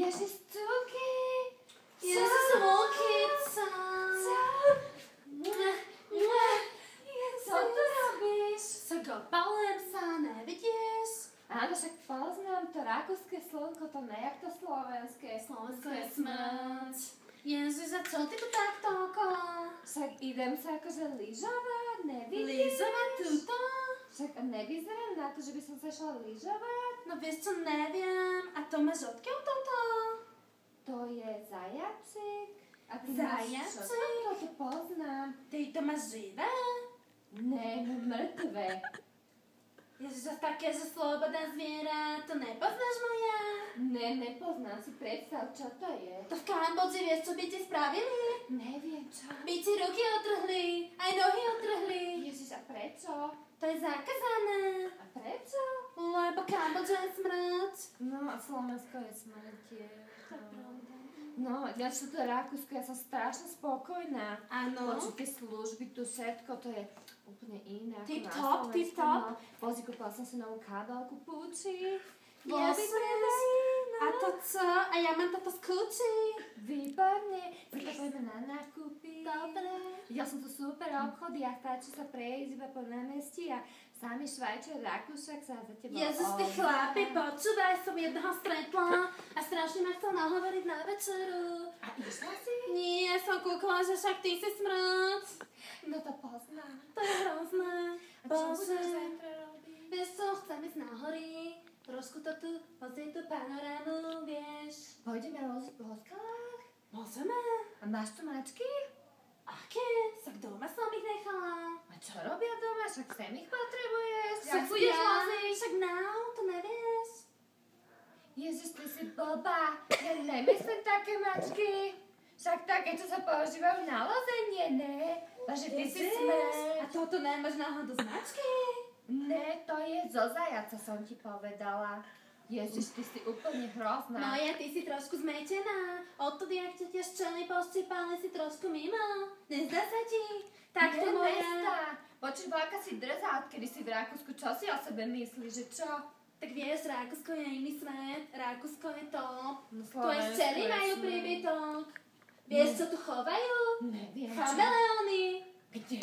Ježiš, Cuky! Ježiš, Volkica! Co tu robíš? Zakopalujem sa, nevidíš? Áno, však poznám to rakúske slnko, to ne jak to slovenské. Slovensko je smrť. Ježiš, a čo ty tu takto okolo? Však idem sa akože lyžovať, nevidíš? Lyžovať tuto? Však nevyzerám na to, že by som sa šla lyžovať. No vieš čo, neviem. A to máš odkiaľ toto? To je zajacík. A ty Zajacík? máš čo? To poznám. Ty to máš živé? Ne, no mŕtve. Ježiš, a také, že slobodná zviera, to nepoznáš moja? Ne, nepoznám si, predstav, čo to je. To v Kambodži, vieš, čo by ti spravili? Neviem čo. By ti ruky otrhli, aj nohy otrhli. Ježiš, a prečo? To je zakázané. A prečo? Lebo Kambodža je smrť. No a Slovensko je smrtie. To je pravda. No, ja čo to Rakúsko, ja som strašne spokojná. Áno. Počuť tie služby, tu všetko, to je úplne iné ako Tip na top, Slovensku. tip top. No, pozri, kúpila som si novú kabelku Pucci. Ježiš, a to co? A ja mám toto z Gucci. Výborne. Zítra pojďme na nákupy. Dobre. Ja som tu super obchody a stačí sa prejsť iba po námestí a sami Švajčiar, Rakúšak sa za teba Ježiš, ty chlapi, počúvaj, som jedného stretla a strašne ma chcel nahovoriť na večeru. A išla si? Nie, som kúkla, že však ty si smrť. No to poznám. To je hrozné. A čo budeš zajtra robiť? Vieš čo, chcem ísť na hory, trošku to tu, pozrieť tú panorámu, vieš. Pôjdeme ložiť po skalách? Môžeme? A máš tu mačky? Aké? Však doma som ich nechala. A čo robia doma? Však sem ich potrebuješ. Však Jak budeš ja, loziť? však na auto, nevieš? Ježiš, ty si blbá. Ja nemyslím také mačky. Však také, čo sa používajú na lozenie, ne? Takže ty si smrť. A toto nemáš náhodou z mačky? Ne, to je zo zajaca, som ti povedala. Ježiš, ty si úplne hrozná. Moja, ty si trošku zmetená. Odtedy, ak ťa tie ščely poštípali, si trošku mimo. Nezdá sa ti? Tak to moja. Počuj, aká si drzá, odkedy si v Rakúsku. Čo si o sebe myslíš, že čo? Tak vieš, Rakúsko je iný svet. Rakúsko je top. No, Tu aj včely majú príbytok. Vieš, čo tu chovajú? Neviem, čo? Chameleóny. Kde?